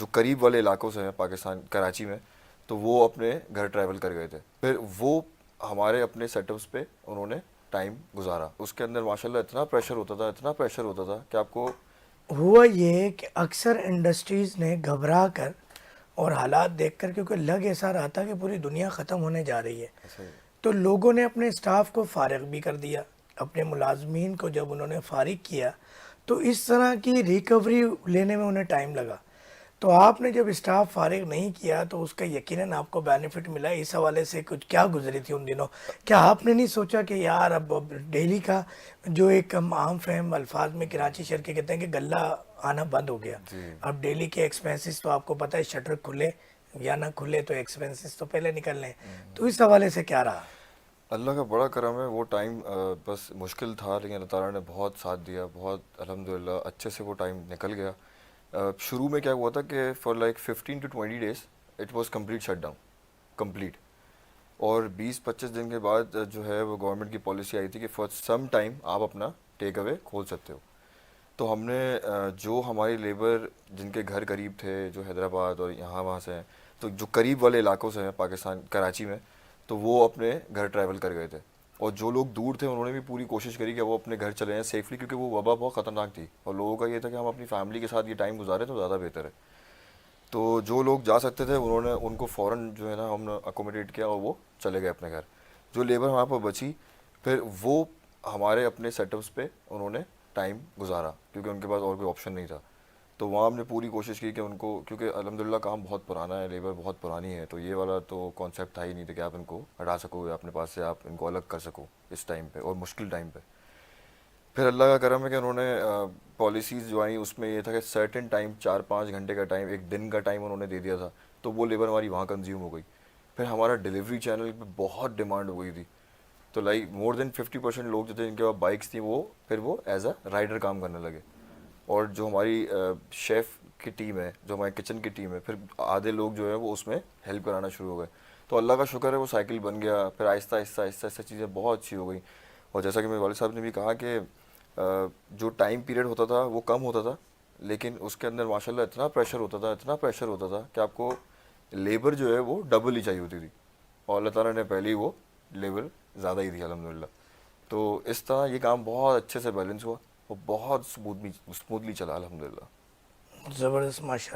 جو قریب والے علاقوں سے ہیں پاکستان کراچی میں، تو وہ اپنے گھر ٹریول کر گئے تھے. پھر وہ ہمارے اپنے سیٹ اپس پہ انہوں نے ٹائم گزارا. اس کے اندر ماشاءاللہ اتنا پریشر ہوتا تھا، اتنا پریشر ہوتا تھا کہ آپ کو ہوا یہ کہ اکثر انڈسٹریز نے گھبرا کر اور حالات دیکھ کر، کیونکہ لگ ایسا رہا تھا کہ پوری دنیا ختم ہونے جا رہی ہے، ایسے تو لوگوں نے اپنے اسٹاف کو فارغ بھی کر دیا. اپنے ملازمین کو جب انہوں نے فارغ کیا تو اس طرح کی ریکوری لینے میں انہیں ٹائم لگا. تو آپ نے جب اسٹاف فارغ نہیں کیا تو اس کا یقیناً آپ کو بینیفٹ ملا. اس حوالے سے کچھ کیا گزری تھی ان دنوں؟ کیا آپ نے نہیں سوچا کہ یار اب ڈیلی کا جو ایک ہم عام فہم الفاظ میں کراچی شہر کے کہتے ہیں کہ غلہ آنا بند ہو گیا، جی. اب ڈیلی کے ایکسپینسز تو آپ کو پتہ ہے شٹر کھلے یا نہ کھلے تو ایکسپینسز تو پہلے نکلنے. تو اس حوالے سے کیا رہا؟ اللہ کا بڑا کرم ہے. وہ ٹائم بس مشکل تھا، لیکن اللہ تعالیٰ نے بہت ساتھ دیا، بہت الحمدللہ اچھے سے وہ ٹائم نکل گیا. شروع میں کیا ہوا تھا کہ for like 15 to 20 days it was complete shut down, complete. اور 20-25 دن کے بعد جو ہے وہ گورنمنٹ کی پالیسی آئی تھی کہ فار سم ٹائم آپ اپنا ٹیک اوے کھول سکتے ہو. تو ہم نے جو ہماری لیبر جن کے گھر قریب تھے، جو حیدرآباد اور یہاں وہاں سے ہیں، تو جو قریب والے علاقوں سے ہیں پاکستان کراچی میں، تو وہ اپنے گھر ٹریول کر گئے تھے. اور جو لوگ دور تھے انہوں نے بھی پوری کوشش کری کہ وہ اپنے گھر چلے جائیں سیفلی، کیونکہ وہ وبا بہت خطرناک تھی اور لوگوں کا یہ تھا کہ ہم اپنی فیملی کے ساتھ یہ ٹائم گزاریں تو زیادہ بہتر ہے. تو جو لوگ جا سکتے تھے انہوں نے ان کو فوراً جو ہے نا ہم نے اکوموڈیٹ کیا اور وہ چلے گئے اپنے گھر. جو لیبر ہمارے پاس بچی، پھر وہ ہمارے اپنے سیٹ اپس پہ انہوں نے ٹائم گزارا، کیونکہ ان کے پاس اور کوئی آپشن نہیں تھا. تو وہاں ہم نے پوری کوشش کی کہ ان کو، کیونکہ الحمدللہ کام بہت پرانا ہے، لیبر بہت پرانی ہے، تو یہ والا تو کانسیپٹ تھا ہی نہیں تھا کہ آپ ان کو ہٹا سکو یا اپنے پاس سے آپ ان کو الگ کر سکو اس ٹائم پہ اور مشکل ٹائم پہ. پھر اللہ کا کرم ہے کہ انہوں نے پالیسیز جو آئیں اس میں یہ تھا کہ سرٹن ٹائم 4-5 گھنٹے کا ٹائم، ایک دن کا ٹائم انہوں نے دے دیا تھا. تو وہ لیبر ہماری وہاں کنزیوم ہو گئی. پھر ہمارا ڈلیوری چینل پہ بہت ڈیمانڈ ہو گئی تھی. تو لائک مور دین 50% لوگ جو تھے جن کے پاس بائکس تھیں وہ پھر وہ ایز اے رائڈر کام کرنے لگے. اور جو ہماری شیف کی ٹیم ہے، جو ہماری کچن کی ٹیم ہے، پھر آدھے لوگ جو ہے وہ اس میں ہیلپ کرانا شروع ہو گئے. تو اللہ کا شکر ہے وہ سائیکل بن گیا. پھر آہستہ آہستہ آہستہ آہستہ چیزیں بہت اچھی ہو گئیں. اور جیسا کہ میرے والد صاحب نے بھی کہا کہ جو ٹائم پیریڈ ہوتا تھا وہ کم ہوتا تھا، لیکن اس کے اندر ماشاءاللہ اتنا پریشر ہوتا تھا، اتنا پریشر ہوتا تھا کہ آپ کو لیبر جو ہے وہ ڈبل ہی چاہیے ہوتی تھی. اور اللہ تعالیٰ نے پہلے ہی وہ لیبر زیادہ ہی دی الحمدللہ. تو اس طرح یہ کام بہت اچھے سے بیلنس ہوا اور بہت اسموتھلی چلا الحمدللہ. زبردست، ماشاء